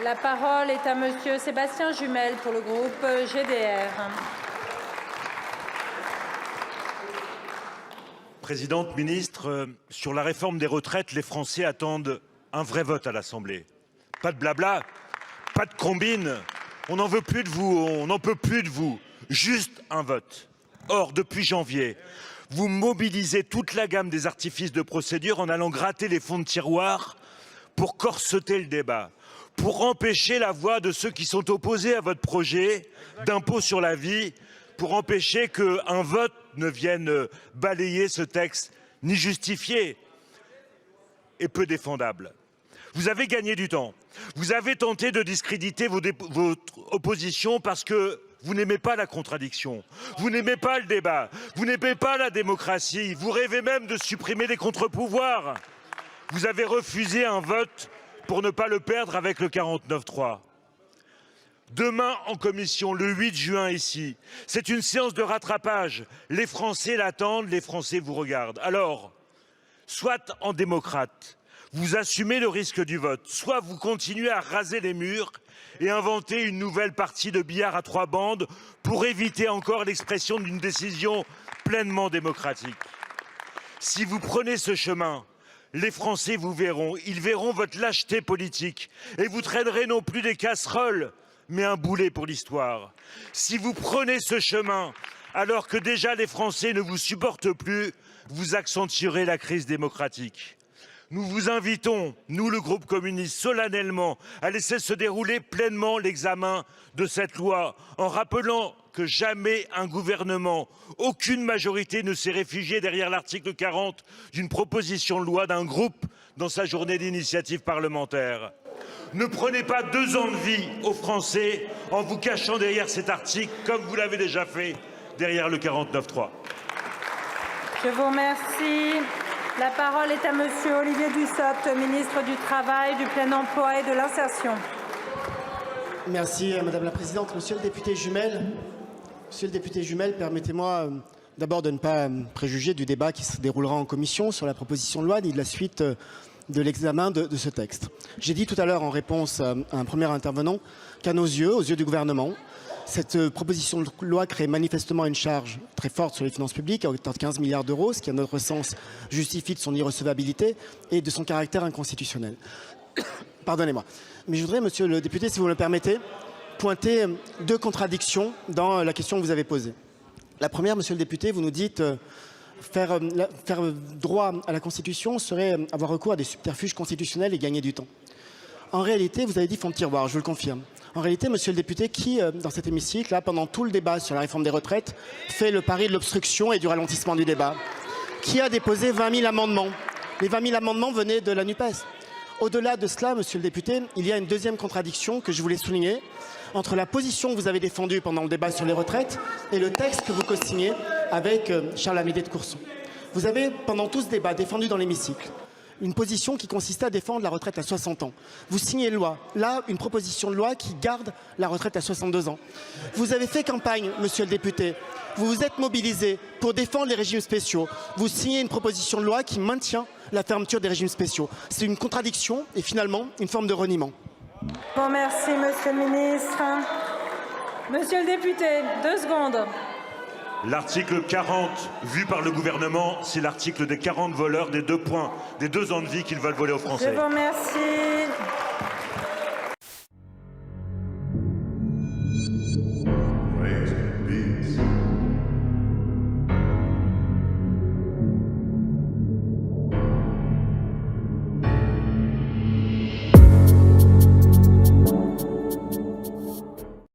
La parole est à monsieur Sébastien Jumel pour le groupe GDR. Présidente, ministre, sur la réforme des retraites, les Français attendent un vrai vote à l'Assemblée. Pas de blabla, pas de combine. On n'en veut plus de vous, on n'en peut plus de vous. Juste un vote. Or, depuis janvier, vous mobilisez toute la gamme des artifices de procédure en allant gratter les fonds de tiroir pour corseter le débat, pour empêcher la voix de ceux qui sont opposés à votre projet d'impôt sur la vie, pour empêcher qu'un vote ne vienne balayer ce texte ni justifié et peu défendable. Vous avez gagné du temps. Vous avez tenté de discréditer votre opposition parce que vous n'aimez pas la contradiction, vous n'aimez pas le débat, vous n'aimez pas la démocratie, vous rêvez même de supprimer les contre-pouvoirs. Vous avez refusé un vote pour ne pas le perdre avec le 49.3. Demain en commission, le 8 juin ici, c'est une séance de rattrapage. Les Français l'attendent, les Français vous regardent. Alors, soit en démocrate, vous assumez le risque du vote, soit vous continuez à raser les murs et inventer une nouvelle partie de billard à 3 bandes pour éviter encore l'expression d'une décision pleinement démocratique. Si vous prenez ce chemin, les Français vous verront, ils verront votre lâcheté politique et vous traînerez non plus des casseroles, mais un boulet pour l'histoire. Si vous prenez ce chemin, alors que déjà les Français ne vous supportent plus, vous accentuerez la crise démocratique. Nous vous invitons, nous le groupe communiste, solennellement à laisser se dérouler pleinement l'examen de cette loi en rappelant que jamais un gouvernement, aucune majorité ne s'est réfugié derrière l'article 40 d'une proposition de loi d'un groupe dans sa journée d'initiative parlementaire. Ne prenez pas 2 ans de vie aux Français en vous cachant derrière cet article comme vous l'avez déjà fait derrière le 49.3. Je vous remercie. La parole est à monsieur Olivier Dussopt, ministre du Travail, du Plein Emploi et de l'Insertion. Merci Madame la Présidente. Monsieur le député Jumel, permettez-moi d'abord de ne pas préjuger du débat qui se déroulera en commission sur la proposition de loi ni de la suite de l'examen de ce texte. J'ai dit tout à l'heure en réponse à un premier intervenant qu'à nos yeux, aux yeux du gouvernement, cette proposition de loi crée manifestement une charge très forte sur les finances publiques à hauteur de 15 milliards d'euros, ce qui à notre sens justifie de son irrecevabilité et de son caractère inconstitutionnel. Pardonnez-moi. Mais je voudrais, monsieur le député, si vous me le permettez, pointer 2 contradictions dans la question que vous avez posée. La première, monsieur le député, vous nous dites faire droit à la Constitution serait avoir recours à des subterfuges constitutionnels et gagner du temps. En réalité, vous avez dit fond de tiroir, je vous le confirme. En réalité, monsieur le député, qui, dans cet hémicycle, là, pendant tout le débat sur la réforme des retraites, fait le pari de l'obstruction et du ralentissement du débat? Qui a déposé 20 000 amendements? Les 20 000 amendements venaient de la NUPES. Au-delà de cela, monsieur le député, il y a une deuxième contradiction que je voulais souligner entre la position que vous avez défendue pendant le débat sur les retraites et le texte que vous co-signez avec Charles-Amédée de Courson. Vous avez, pendant tout ce débat, défendu dans l'hémicycle une position qui consistait à défendre la retraite à 60 ans. Vous signez une loi, là, une proposition de loi qui garde la retraite à 62 ans. Vous avez fait campagne, monsieur le député. Vous vous êtes mobilisé pour défendre les régimes spéciaux. Vous signez une proposition de loi qui maintient la fermeture des régimes spéciaux. C'est une contradiction et finalement une forme de reniement. Bon, merci, monsieur le ministre. Monsieur le député, 2 secondes. L'article 40, vu par le gouvernement, c'est l'article des 40 voleurs des 2 points, des 2 ans de vie qu'ils veulent voler aux Français. Je vous remercie.